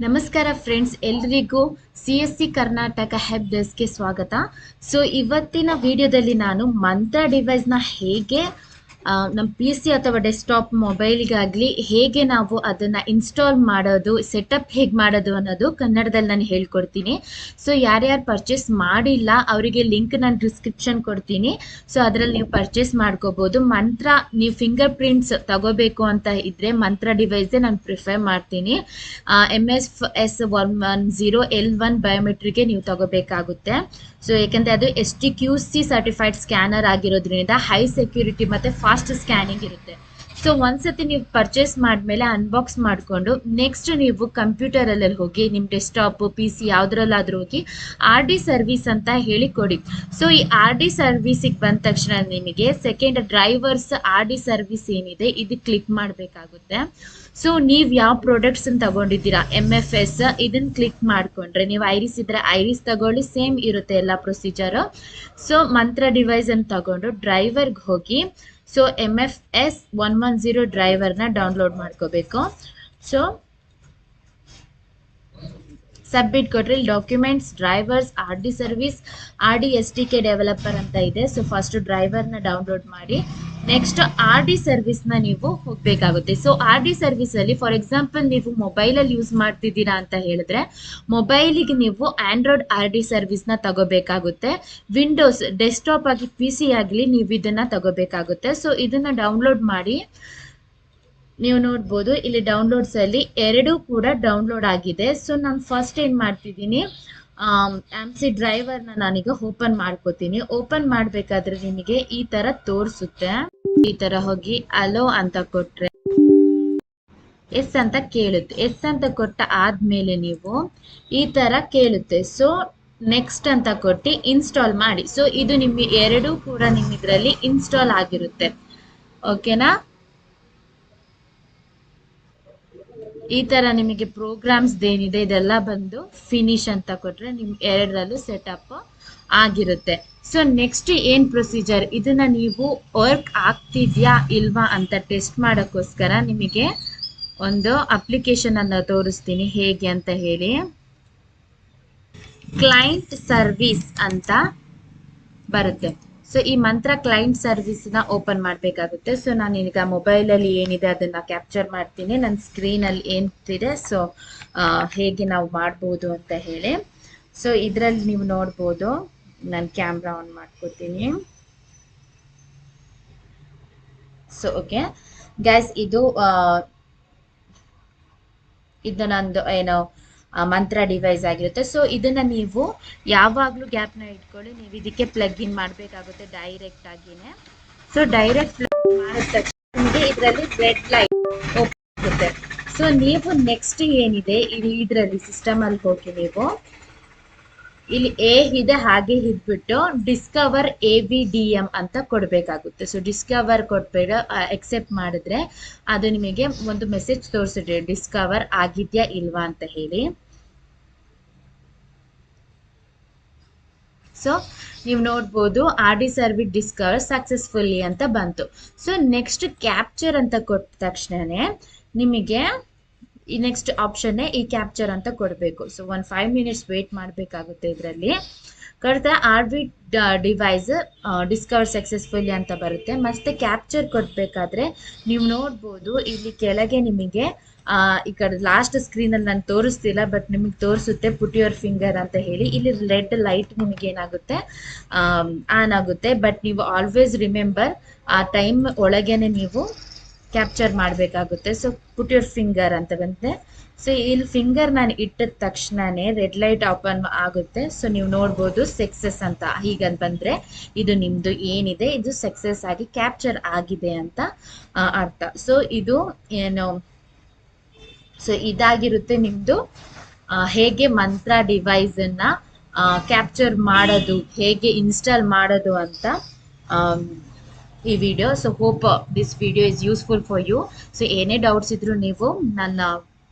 ನಮಸ್ಕಾರ ಫ್ರೆಂಡ್ಸ್, ಎಲ್ರಿಗೂ CSC Karnataka help ಡೆಸ್ಕ್ಗೆ ಸ್ವಾಗತ. ಸೊ ಇವತ್ತಿನ ವಿಡಿಯೋದಲ್ಲಿ ನಾನು ಮಂತ್ರ ಡಿವೈಸ್ನ ಹೇಗೆ ನಮ್ಮ PC ಅಥವಾ ಡೆಸ್ಕ್ಟಾಪ್ ಮೊಬೈಲ್ಗಾಗಲಿ ಹೇಗೆ ನಾವು ಅದನ್ನು ಇನ್ಸ್ಟಾಲ್ ಮಾಡೋದು, ಸೆಟಪ್ ಹೇಗೆ ಮಾಡೋದು ಅನ್ನೋದು ಕನ್ನಡದಲ್ಲಿ ನಾನು ಹೇಳ್ಕೊಡ್ತೀನಿ. ಸೊ ಯಾರ್ಯಾರು ಪರ್ಚೇಸ್ ಮಾಡಿಲ್ಲ ಅವರಿಗೆ ಲಿಂಕ್ ನಾನು ಡಿಸ್ಕ್ರಿಪ್ಷನ್ ಕೊಡ್ತೀನಿ. ಸೊ ಅದರಲ್ಲಿ ನೀವು ಪರ್ಚೇಸ್ ಮಾಡ್ಕೋಬೋದು. ಮಂತ್ರ ನೀವು ಫಿಂಗರ್ ಪ್ರಿಂಟ್ಸ್ ತಗೋಬೇಕು ಅಂತ ಇದ್ದರೆ ಮಂತ್ರ ಡಿವೈಸೇ ನಾನು ಪ್ರಿಫರ್ ಮಾಡ್ತೀನಿ. MS L1 ಬಯೋಮೆಟ್ರಿಗೆ ನೀವು ತಗೋಬೇಕಾಗುತ್ತೆ. ಸೊ ಏಕೆಂದರೆ ಅದು STQC ಸರ್ಟಿಫೈಡ್ ಸ್ಕ್ಯಾನರ್ ಆಗಿರೋದ್ರಿಂದ ಹೈ ಸೆಕ್ಯೂರಿಟಿ ಮತ್ತು ಫಾಸ್ಟ್ ಸ್ಕ್ಯಾನಿಂಗ್ ಇರುತ್ತೆ. ಸೊ ಒಂದ್ಸತಿ ನೀವು ಪರ್ಚೇಸ್ ಮಾಡಿದ್ಮೇಲೆ ಅನ್ಬಾಕ್ಸ್ ಮಾಡಿಕೊಂಡು ನೆಕ್ಸ್ಟ್ ನೀವು ಕಂಪ್ಯೂಟರಲ್ಲಿ ಹೋಗಿ ನಿಮ್ಮ ಡೆಸ್ಕ್ಟಾಪ್ PC ಯಾವುದ್ರಲ್ಲಾದ್ರೂ ಹೋಗಿ RD ಸರ್ವಿಸ್ ಅಂತ ಹೇಳಿ ಕೊಡಿ. ಸೊ ಈ RD ಸರ್ವಿಸಿಗೆ ಬಂದ ತಕ್ಷಣ ನಿಮಗೆ ಸೆಕೆಂಡ್ ಡ್ರೈವರ್ಸ್ RD ಸರ್ವಿಸ್ ಏನಿದೆ ಇದು ಕ್ಲಿಕ್ ಮಾಡಬೇಕಾಗುತ್ತೆ. ಸೊ ನೀವು ಯಾವ ಪ್ರಾಡಕ್ಟ್ಸನ್ನು ತಗೊಂಡಿದ್ದೀರಾ MFS ಇದನ್ನು ಕ್ಲಿಕ್ ಮಾಡಿಕೊಂಡ್ರೆ, ನೀವು ಐರಿಸ್ ಇದ್ದರೆ ಐರಿಸ್ ತಗೊಳ್ಳಿ, ಸೇಮ್ ಇರುತ್ತೆ ಎಲ್ಲ ಪ್ರೊಸೀಜರು. ಸೊ ಮಂತ್ರ ಡಿವೈಸನ್ನು ತಗೊಂಡು ಡ್ರೈವರ್ಗೆ ಹೋಗಿ ಸೊ MFS 110 ಡ್ರೈವರ್ನ ಡೌನ್ಲೋಡ್ ಮಾಡ್ಕೋಬೇಕು. ಸೊ ಸಬ್ಮಿಟ್ ಕೊಟ್ಟರೆ ಇಲ್ಲಿ documents, drivers, RD service, RD STK developer ಅಂತ ಇದೆ. ಸೊ ಫಸ್ಟ್ ಡ್ರೈವರ್ನ ಡೌನ್ಲೋಡ್ ಮಾಡಿ ನೆಕ್ಸ್ಟ್ RD ಸರ್ವಿಸ್ನ ನೀವು ಹೋಗಬೇಕಾಗುತ್ತೆ. ಸೊ RD ಸರ್ವಿಸಲ್ಲಿ ಫಾರ್ ಎಕ್ಸಾಂಪಲ್ ನೀವು ಮೊಬೈಲಲ್ಲಿ ಯೂಸ್ ಮಾಡ್ತಿದ್ದೀರಾ ಅಂತ ಹೇಳಿದ್ರೆ ಮೊಬೈಲಿಗೆ ನೀವು ಆಂಡ್ರಾಯ್ಡ್ RD ಸರ್ವಿಸ್ನ ತಗೋಬೇಕಾಗುತ್ತೆ. ವಿಂಡೋಸ್ ಡೆಸ್ಕ್ಟಾಪ್ ಆಗಿ PC ಆಗಲಿ ನೀವು ಇದನ್ನು ತಗೋಬೇಕಾಗುತ್ತೆ. ಸೊ ಇದನ್ನು ಡೌನ್ಲೋಡ್ ಮಾಡಿ ನೀವು ನೋಡ್ಬೋದು ಇಲ್ಲಿ ಡೌನ್ಲೋಡ್ಸಲ್ಲಿ ಎರಡೂ ಕೂಡ ಡೌನ್ಲೋಡ್ ಆಗಿದೆ. ಸೊ ನಾನು ಫಸ್ಟ್ ಏನು ಮಾಡ್ತಿದ್ದೀನಿ, AMC ಡ್ರೈವರ್ನ ನಾನೀಗ ಓಪನ್ ಮಾಡ್ಕೋತೀನಿ. ಓಪನ್ ಮಾಡಬೇಕಾದ್ರೆ ನಿಮಗೆ ಈ ಥರ ತೋರಿಸುತ್ತೆ. ಈ ಥರ ಹೋಗಿ ಅಲೋ ಅಂತ ಕೊಟ್ಟರೆ ಎಸ್ ಅಂತ ಕೇಳುತ್ತೆ. ಎಸ್ ಅಂತ ಕೊಟ್ಟ ಆದಮೇಲೆ ನೀವು ಈ ಥರ ಕೇಳುತ್ತೆ. ಸೊ ನೆಕ್ಸ್ಟ್ ಅಂತ ಕೊಟ್ಟು ಇನ್ಸ್ಟಾಲ್ ಮಾಡಿ. ಸೊ ಇದು ನಿಮ್ಮ ಎರಡೂ ಕೂಡ ನಿಮ್ಮ ಇದರಲ್ಲಿ ಇನ್ಸ್ಟಾಲ್ ಆಗಿರುತ್ತೆ. ಓಕೆನಾ? ಈ ಥರ ನಿಮಗೆ ಪ್ರೋಗ್ರಾಮ್ಸ್ ಏನಿದೆ ಇದೆಲ್ಲ ಬಂದು ಫಿನಿಶ್ ಅಂತ ಕೊಟ್ಟರೆ ನಿಮ್ಮ ಎರಡರಲ್ಲೂ ಸೆಟಪ್ ಆಗಿರುತ್ತೆ. ಸೊ ನೆಕ್ಸ್ಟ್ ಏನು ಪ್ರೊಸೀಜರ್, ಇದನ್ನು ನೀವು ವರ್ಕ್ ಆಗ್ತಿದೆಯಾ ಇಲ್ವಾ ಅಂತ ಟೆಸ್ಟ್ ಮಾಡೋಕ್ಕೋಸ್ಕರ ನಿಮಗೆ ಒಂದು ಅಪ್ಲಿಕೇಶನನ್ನು ತೋರಿಸ್ತೀನಿ ಹೇಗೆ ಅಂತ ಹೇಳಿ. ಕ್ಲೈಂಟ್ ಸರ್ವಿಸ್ ಅಂತ ಬರುತ್ತೆ. ಸೊ ಈ ಮಂತ್ರ ಕ್ಲೈಂಟ್ ಸರ್ವಿಸ್ನ ಓಪನ್ ಮಾಡಬೇಕಾಗುತ್ತೆ. ಸೊ ನಾನು ಈಗ ಮೊಬೈಲಲ್ಲಿ ಏನಿದೆ ಅದನ್ನು ಕ್ಯಾಪ್ಚರ್ ಮಾಡ್ತೀನಿ, ನನ್ನ ಸ್ಕ್ರೀನಲ್ಲಿ ಏನಿದೆ ಸೊ ಹೇಗೆ ನಾವು ಮಾಡ್ಬೋದು ಅಂತ ಹೇಳಿ. ಸೊ ಇದರಲ್ಲಿ ನೀವು ನೋಡ್ಬೋದು, ನಾನು ಕ್ಯಾಮ್ರಾ ಆನ್ ಮಾಡ್ಕೋತೀನಿ. ಸೊ ಓಕೆ ಗೈಸ್, ಇದು ನಂದು ಏನೋ ಮಂತ್ರ ಡಿವೈಸ್ ಆಗಿರುತ್ತೆ. ಸೊ ಇದನ್ನು ನೀವು ಯಾವಾಗಲೂ ಗ್ಯಾಪ್ನ ಇಟ್ಕೊಳ್ಳಿ, ನೀವು ಇದಕ್ಕೆ ಪ್ಲಗ್ ಇನ್ ಮಾಡಬೇಕಾಗುತ್ತೆ ಡೈರೆಕ್ಟ್ ಆಗಿನೇ. ಸೊ ಡೈರೆಕ್ಟ್ ಪ್ಲಗ್ ಮಾಡಿದ ತಕ್ಷಣ ನಿಮಗೆ ಇದರಲ್ಲಿ ರೆಡ್ ಲೈಟ್ ಓಪನ್ ಆಗುತ್ತೆ. ಸೊ ನೀವು ನೆಕ್ಸ್ಟ್ ಏನಿದೆ ಇದರಲ್ಲಿ ಸಿಸ್ಟಮಲ್ಲಿ ಹೋಗಿ ನೀವು ಇಲ್ಲಿ ಇದೆ ಹಾಗೆ ಇದ್ಬಿಟ್ಟು ಡಿಸ್ಕವರ್ AVDM ಅಂತ ಕೊಡಬೇಕಾಗುತ್ತೆ. ಸೊ ಡಿಸ್ಕವರ್ ಕೊಟ್ಬೇಡ ಎಕ್ಸೆಪ್ಟ್ ಮಾಡಿದ್ರೆ ಅದು ನಿಮಗೆ ಒಂದು ಮೆಸೇಜ್ ತೋರಿಸಿದ್ರೆ ಡಿಸ್ಕವರ್ ಆಗಿದೆಯಾ ಇಲ್ವಾ ಅಂತ ಹೇಳಿ. ಸೊ ನೀವು ನೋಡ್ಬೋದು RD ಸರ್ವಿಸ್ ಡಿಸ್ಕವರ್ ಸಕ್ಸಸ್ಫುಲ್ಲಿ ಅಂತ ಬಂತು. ಸೊ ನೆಕ್ಸ್ಟ್ ಕ್ಯಾಪ್ಚರ್ ಅಂತ ಕೊಟ್ಟ ತಕ್ಷಣನೇ ನಿಮಗೆ ಈ ನೆಕ್ಸ್ಟ್ ಆಪ್ಷನ್ನೇ ಈ ಕ್ಯಾಪ್ಚರ್ ಅಂತ ಕೊಡಬೇಕು. ಸೊ 5 ಮಿನಿಟ್ಸ್ ವೇಟ್ ಮಾಡಬೇಕಾಗುತ್ತೆ. ಇದರಲ್ಲಿ ಕೊಡ್ತಾ RD ಡಿವೈಸ್ ಡಿಸ್ಕವರ್ ಸಕ್ಸಸ್ಫುಲ್ಲಿ ಅಂತ ಬರುತ್ತೆ. ಮತ್ತೆ ಕ್ಯಾಪ್ಚರ್ ಕೊಡಬೇಕಾದ್ರೆ ನೀವು ನೋಡ್ಬೋದು ಇಲ್ಲಿ ಕೆಳಗೆ ನಿಮಗೆ ಈ ಕಡೆ ಲಾಸ್ಟ್ ಸ್ಕ್ರೀನಲ್ಲಿ ನಾನು ತೋರಿಸ್ತಿಲ್ಲ, ಬಟ್ ನಿಮಗೆ ತೋರಿಸುತ್ತೆ ಪುಟ್ ಯುವರ್ ಫಿಂಗರ್ ಅಂತ ಹೇಳಿ. ಇಲ್ಲಿ ರೆಡ್ ಲೈಟ್ ನಿಮಗೆ ಏನಾಗುತ್ತೆ ಆನ್ ಆಗುತ್ತೆ. ಬಟ್ ನೀವು ಆಲ್ವೇಸ್ ರಿಮೆಂಬರ್ ಆ ಟೈಮ್ ಒಳಗೇನೆ ನೀವು ಕ್ಯಾಪ್ಚರ್ ಮಾಡಬೇಕಾಗುತ್ತೆ. ಸೊ ಪುಟ್ ಯುವರ್ ಫಿಂಗರ್ ಅಂತ ಬಂತೆ. ಸೊ ಇಲ್ಲಿ ಫಿಂಗರ್ ನಾನು ಇಟ್ಟಿದ ತಕ್ಷಣನೇ ರೆಡ್ ಲೈಟ್ ಓಪನ್ ಆಗುತ್ತೆ. ಸೊ ನೀವು ನೋಡ್ಬೋದು ಸಕ್ಸಸ್ ಅಂತ ಹೀಗಂತ ಬಂದರೆ ಇದು ನಿಮ್ಮದು ಏನಿದೆ ಇದು ಸಕ್ಸಸ್ ಆಗಿ ಕ್ಯಾಪ್ಚರ್ ಆಗಿದೆ ಅಂತ ಅರ್ಥ. ಸೊ ಇದು ಏನು, ಸೊ ಇದಾಗಿರುತ್ತೆ ನಿಮ್ಮದು ಹೇಗೆ ಮಂತ್ರ ಡಿವೈಸನ್ನು ಕ್ಯಾಪ್ಚರ್ ಮಾಡೋದು, ಹೇಗೆ ಇನ್ಸ್ಟಾಲ್ ಮಾಡೋದು ಅಂತ ಈ video. So hope this video is useful for you. So ಏನೇ ಡೌಟ್ಸ್ ಇದ್ರೂ ನೀವು ನನ್ನ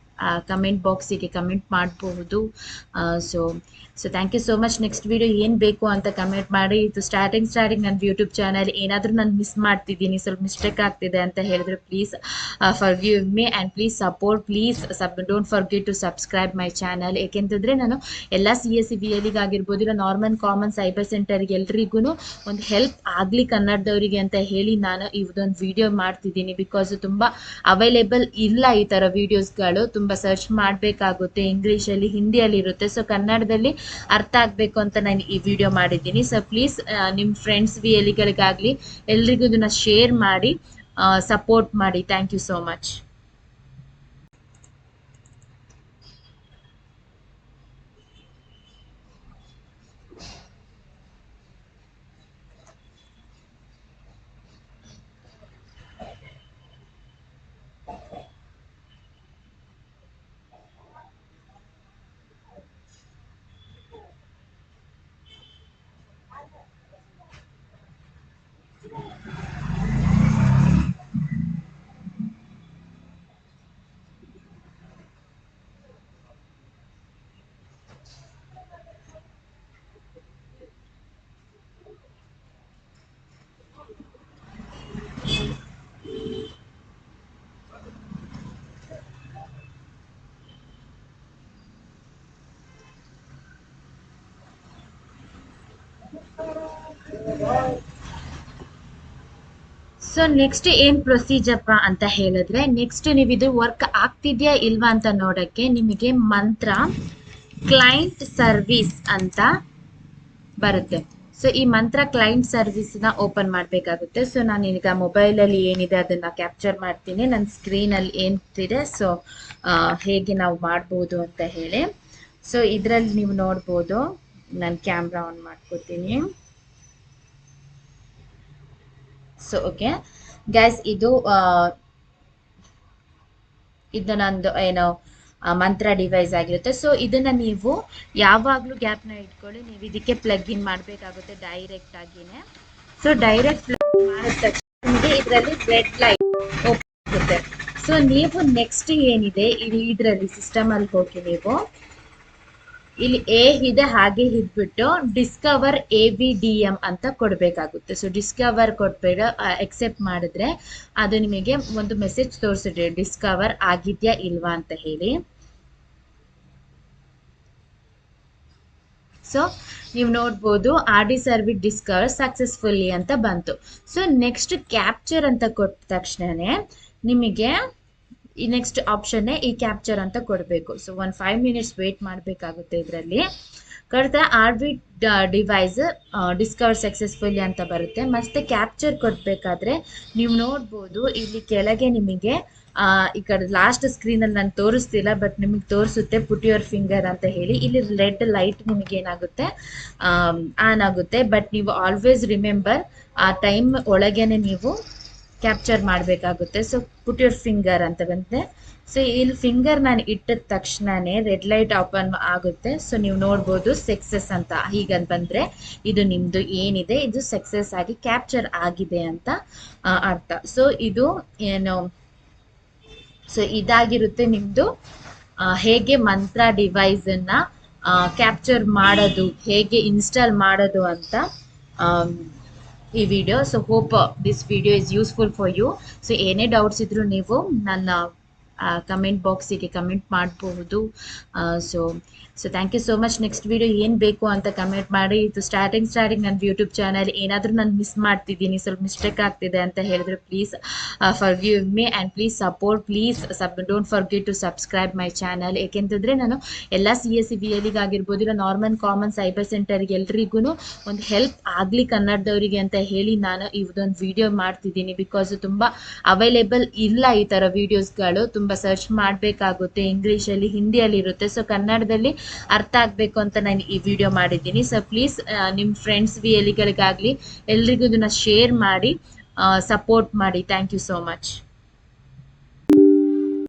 ಕಮೆಂಟ್ ಬಾಕ್ಸಿಗೆ ಕಮೆಂಟ್ ಮಾಡಬಹುದು. So thank you so much. Next video ಏನು ಬೇಕು ಅಂತ ಕಮೆಂಟ್ ಮಾಡಿ. ಇದು ಸ್ಟಾರ್ಟಿಂಗ್ ನನ್ನ ಯೂಟ್ಯೂಬ್ ಚಾನಲ್ ಏನಾದರೂ ನಾನು ಮಿಸ್ ಮಾಡ್ತಿದ್ದೀನಿ, ಸ್ವಲ್ಪ ಮಿಸ್ಟೇಕ್ ಆಗ್ತಿದೆ ಅಂತ ಹೇಳಿದ್ರೆ please forgive me and please support. Please don't forget to subscribe my channel. ಏಕೆಂತಂದರೆ ನಾನು ಎಲ್ಲ CSE VLE ಆಗಿರ್ಬೋದು, ಇಲ್ಲ ನಾರ್ಮಲ್ ಕಾಮನ್ ಸೈಬರ್ ಸೆಂಟರ್ಗೆ ಎಲ್ರಿಗೂ ಒಂದು ಹೆಲ್ಪ್ ಆಗಲಿ ಕನ್ನಡದವರಿಗೆ ಅಂತ ಹೇಳಿ ನಾನು ಇದೊಂದು ವಿಡಿಯೋ ಮಾಡ್ತಿದ್ದೀನಿ. ಬಿಕಾಸ್ ತುಂಬ ಅವೈಲೇಬಲ್ ಇಲ್ಲ ಈ ಥರ ವೀಡಿಯೋಸ್ಗಳು, ತುಂಬ ಸರ್ಚ್ ಮಾಡಬೇಕಾಗುತ್ತೆ, ಇಂಗ್ಲೀಷಲ್ಲಿ ಹಿಂದಿಯಲ್ಲಿ ಇರುತ್ತೆ. ಸೊ ಕನ್ನಡದಲ್ಲಿ ಅರ್ಥ ಆಗಬೇಕು ಅಂತ ನಾನು ಈ ವಿಡಿಯೋ ಮಾಡಿದ್ದೀನಿ. ಸೊ ಪ್ಲೀಸ್ ನಿಮ್ಮ ಫ್ರೆಂಡ್ಸ್ VLEಗಳಿಗಾಗಲಿ ಎಲ್ರಿಗೂ ಇದನ್ನು ಶೇರ್ ಮಾಡಿ, ಸಪೋರ್ಟ್ ಮಾಡಿ. Thank you so much. So next ಏನ್ ಪ್ರೊಸೀಜರ್ಪ ಅಂತ ಹೇಳಿದ್ರೆ, ನೆಕ್ಸ್ಟ್ ನೀವು ಇದು ವರ್ಕ್ ಆಗ್ತಿದ್ಯಾ ಇಲ್ವಾ ಅಂತ ನೋಡಕ್ಕೆ ನಿಮಗೆ ಮಂತ್ರ ಕ್ಲೈಂಟ್ ಸರ್ವಿಸ್ ಅಂತ ಬರುತ್ತೆ. ಸೊ ಈ ಮಂತ್ರ ಕ್ಲೈಂಟ್ ಸರ್ವಿಸ್ನ ಓಪನ್ ಮಾಡಬೇಕಾಗುತ್ತೆ. ಸೊ ನಾನು ಈಗ ಮೊಬೈಲಲ್ಲಿ ಏನಿದೆ ಅದನ್ನು ಕ್ಯಾಪ್ಚರ್ ಮಾಡ್ತೀನಿ, ನನ್ನ ಸ್ಕ್ರೀನಲ್ಲಿ ಏನಿದೆ. ಸೊ ಹೇಗೆ ನಾವು ಮಾಡ್ಬೋದು ಅಂತ ಹೇಳಿ. ಸೊ ಇದರಲ್ಲಿ ನೀವು ನೋಡ್ಬೋದು, ನಾನು ಕ್ಯಾಮ್ರಾ ಆನ್ ಮಾಡ್ಕೋತೀನಿ. ಸೊ ಓಕೆ ಗೈಸ್, ಇದು ನಂದು ಏನೋ ಮಂತ್ರ ಡಿವೈಸ್ ಆಗಿರುತ್ತೆ. ಸೊ ಇದನ್ನ ನೀವು ಯಾವಾಗಲೂ ಗ್ಯಾಪ್ನ ಇಟ್ಕೊಳ್ಳಿ, ನೀವು ಇದಕ್ಕೆ ಪ್ಲಗ್ ಇನ್ ಮಾಡಬೇಕಾಗುತ್ತೆ ಡೈರೆಕ್ಟ್ ಆಗಿನೇ. ಸೊ ಡೈರೆಕ್ಟ್ ಪ್ಲಗ್ ಮಾಡಿದ ತಕ್ಷಣ ನಿಮಗೆ ಇದರಲ್ಲಿ ರೆಡ್ ಲೈಟ್ ಓಪನ್ ಆಗುತ್ತೆ. ಸೊ ನೀವು ನೆಕ್ಸ್ಟ್ ಏನಿದೆ ಇದರಲ್ಲಿ ಸಿಸ್ಟಮಲ್ಲಿ ಹೋಗಿ ನೀವು ಇಲ್ಲಿ ಇದೆ ಹಾಗೆ ಇದ್ಬಿಟ್ಟು ಡಿಸ್ಕವರ್ AVDM ಅಂತ ಕೊಡಬೇಕಾಗುತ್ತೆ. ಸೊ ಡಿಸ್ಕವರ್ ಕೊಟ್ಬೇಡ, ಎಕ್ಸೆಪ್ಟ್ ಮಾಡಿದ್ರೆ ಅದು ನಿಮಗೆ ಒಂದು ಮೆಸೇಜ್ ತೋರಿಸಿದ್ರೆ ಡಿಸ್ಕವರ್ ಆಗಿದ್ಯಾ ಇಲ್ವಾ ಅಂತ ಹೇಳಿ. ಸೊ ನೀವು ನೋಡ್ಬೋದು RD ಸರ್ವಿಸ್ ಡಿಸ್ಕವರ್ ಸಕ್ಸಸ್ಫುಲ್ಲಿ ಅಂತ ಬಂತು. ಸೊ ನೆಕ್ಸ್ಟ್ ಕ್ಯಾಪ್ಚರ್ ಅಂತ ಕೊಟ್ಟ ತಕ್ಷಣನೇ ನಿಮಗೆ ಈ ನೆಕ್ಸ್ಟ್ ಆಪ್ಷನ್ನೇ ಈ ಕ್ಯಾಪ್ಚರ್ ಅಂತ ಕೊಡಬೇಕು. ಸೊ 5 minutes ವೇಟ್ ಮಾಡಬೇಕಾಗುತ್ತೆ. ಇದರಲ್ಲಿ ಕಡಿತ RD ಡಿವೈಸ್ ಡಿಸ್ಕವರ್ ಸಕ್ಸಸ್ಫುಲ್ಲಿ ಅಂತ ಬರುತ್ತೆ. ಮತ್ತೆ ಕ್ಯಾಪ್ಚರ್ ಕೊಡಬೇಕಾದ್ರೆ ನೀವು ನೋಡ್ಬೋದು ಇಲ್ಲಿ ಕೆಳಗೆ ನಿಮಗೆ ಈ ಕಡೆ ಲಾಸ್ಟ್ ಸ್ಕ್ರೀನಲ್ಲಿ ನಾನು ತೋರಿಸ್ತಿಲ್ಲ, ಬಟ್ ನಿಮಗೆ ತೋರಿಸುತ್ತೆ ಪುಟ್ ಯುವರ್ ಫಿಂಗರ್ ಅಂತ ಹೇಳಿ. ಇಲ್ಲಿ ರೆಡ್ ಲೈಟ್ ನಿಮಗೆ ಏನಾಗುತ್ತೆ ಆನ್ ಆಗುತ್ತೆ. ಬಟ್ ನೀವು ಆಲ್ವೇಸ್ ರಿಮೆಂಬರ್ ಆ ಟೈಮ್ ಒಳಗೇನೆ ನೀವು ಕ್ಯಾಪ್ಚರ್ ಮಾಡಬೇಕಾಗುತ್ತೆ. ಸೊ ಪುಟ್ ಯುವರ್ ಫಿಂಗರ್ ಅಂತ ಬಂತೆ. ಸೊ ಇಲ್ಲಿ ಫಿಂಗರ್ ನಾನು ಇಟ್ಟಿದ ತಕ್ಷಣನೇ ರೆಡ್ ಲೈಟ್ ಓಪನ್ ಆಗುತ್ತೆ. ಸೊ ನೀವು ನೋಡ್ಬೋದು ಸಕ್ಸಸ್ ಅಂತ ಹೀಗಂತ ಬಂದರೆ ಇದು ನಿಮ್ಮದು ಏನಿದೆ ಇದು ಸಕ್ಸಸ್ ಆಗಿ ಕ್ಯಾಪ್ಚರ್ ಆಗಿದೆ ಅಂತ ಅರ್ಥ. ಸೊ ಇದು ಏನು, ಸೊ ಇದಾಗಿರುತ್ತೆ ನಿಮ್ಮದು ಹೇಗೆ ಮಂತ್ರ ಡಿವೈಸನ್ನು ಕ್ಯಾಪ್ಚರ್ ಮಾಡೋದು, ಹೇಗೆ ಇನ್ಸ್ಟಾಲ್ ಮಾಡೋದು ಅಂತ ಈ video. So hope this video is useful for you. So ಏನೇ ಡೌಟ್ಸ್ ಇದ್ರೂ ನೀವು ನನ್ನ ಕಮೆಂಟ್ ಬಾಕ್ಸಿಗೆ ಕಮೆಂಟ್ ಮಾಡಬಹುದು. So thank you so much. Next video ಏನು ಬೇಕು ಅಂತ ಕಮೆಂಟ್ ಮಾಡಿ. ಇದು ಸ್ಟಾರ್ಟಿಂಗ್ ನನ್ನ ಯೂಟ್ಯೂಬ್ ಚಾನಲ್ ಏನಾದರೂ ನಾನು ಮಿಸ್ ಮಾಡ್ತಿದ್ದೀನಿ, ಸ್ವಲ್ಪ ಮಿಸ್ಟೇಕ್ ಆಗ್ತಿದೆ ಅಂತ ಹೇಳಿದ್ರೆ please forgive me and please support. Please don't forget to subscribe my channel. ಏಕೆಂತಂದರೆ ನಾನು ಎಲ್ಲ CSE VLE ಆಗಿರ್ಬೋದು, ಇಲ್ಲ ನಾರ್ಮಲ್ ಕಾಮನ್ ಸೈಬರ್ ಸೆಂಟರ್ಗೆ ಎಲ್ರಿಗೂ ಒಂದು ಹೆಲ್ಪ್ ಆಗಲಿ ಕನ್ನಡದವರಿಗೆ ಅಂತ ಹೇಳಿ ನಾನು ಇದೊಂದು ವಿಡಿಯೋ ಮಾಡ್ತಿದ್ದೀನಿ. ಬಿಕಾಸ್ ತುಂಬ ಅವೈಲೇಬಲ್ ಇಲ್ಲ ಈ ಥರ ವೀಡಿಯೋಸ್ಗಳು, ತುಂಬ ಸರ್ಚ್ ಮಾಡಬೇಕಾಗುತ್ತೆ, ಇಂಗ್ಲೀಷಲ್ಲಿ ಹಿಂದಿಯಲ್ಲಿ ಇರುತ್ತೆ. ಸೊ ಕನ್ನಡದಲ್ಲಿ ಅರ್ಥ ಆಗಬೇಕು ಅಂತ ನಾನು ಈ ವಿಡಿಯೋ ಮಾಡಿದ್ದೀನಿ. ಸೊ ಪ್ಲೀಸ್ ನಿಮ್ಮ ಫ್ರೆಂಡ್ಸ್ VLEಗಳಿಗಾಗಲಿ ಎಲ್ರಿಗೂ ಇದನ್ನು ಶೇರ್ ಮಾಡಿ, ಸಪೋರ್ಟ್ ಮಾಡಿ. Thank you so much.